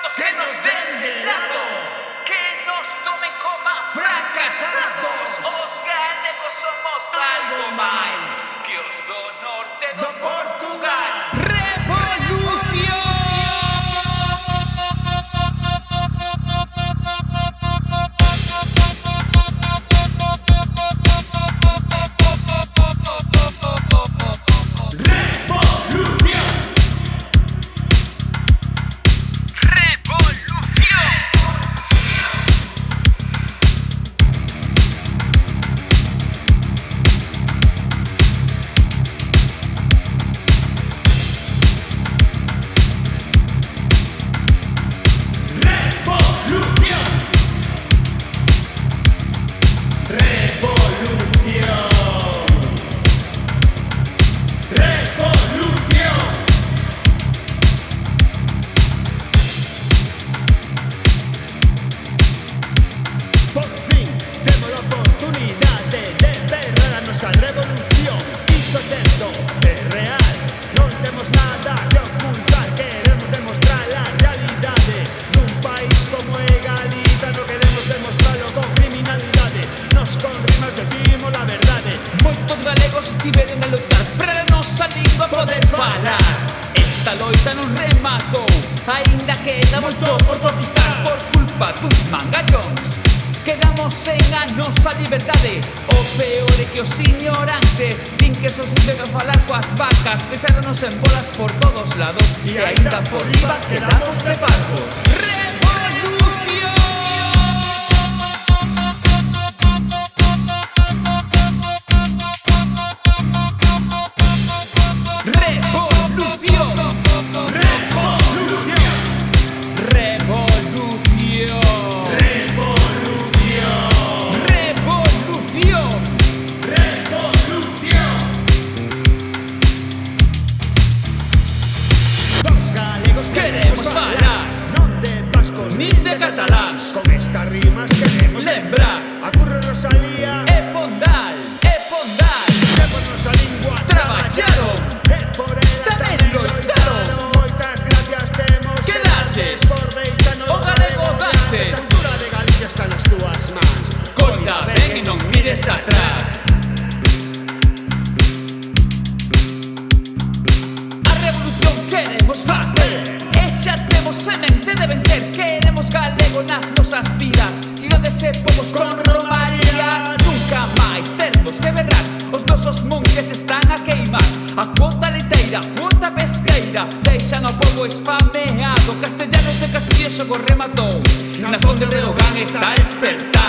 motos que nos den de lado, que nos tomen como fracasados. Os galegos somos algo máis que os do norte do Portugal. Tiveron a loitar para a nosa lingua poder falar. Esta loita non rematou, aínda queda moito por conquistar. Por culpa dos mangallóns quedamos sen a nosa liberdade. O peor é que os ignorantes din que só se debe falar coas vacas. Deixáronos en bolas por todos lados e aínda por riba quedamos de parvos. Nin de cataláns, con estas rimas queremos lembrar a Curro, Rosalía e Pondal, que por nosa lingua traballaron, e por ela tamén tamén loitaron. Moitas gracias temos Que darlles por deixarnos o galego dantes. A altura de Galicia está nas túas mans. Coida ben e non mires atrás. A revolución queremos facer e xa temos semente de vencer. Queremos galego nas nosas vidas, cidades e povos con romarías. Nunca máis termos que berrar, os nosos montes están a queimar. A cuota leiteira, a cuota pesqueira, deixan ao povo esfameado. Castellanos de Castillo xogo rematou, na fonte de Ogán está a despertar.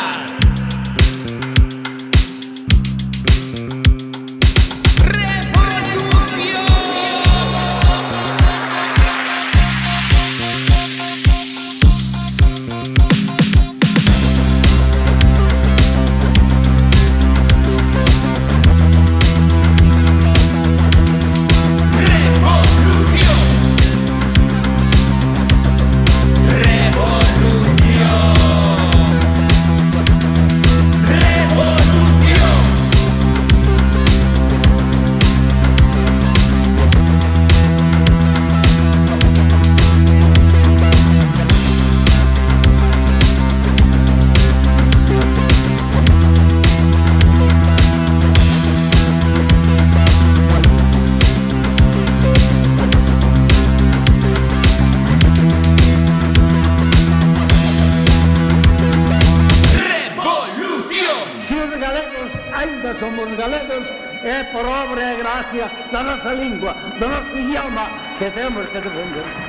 Ainda somos galegos e por obra e gracia da nosa lingua, do noso idioma que temos que defender.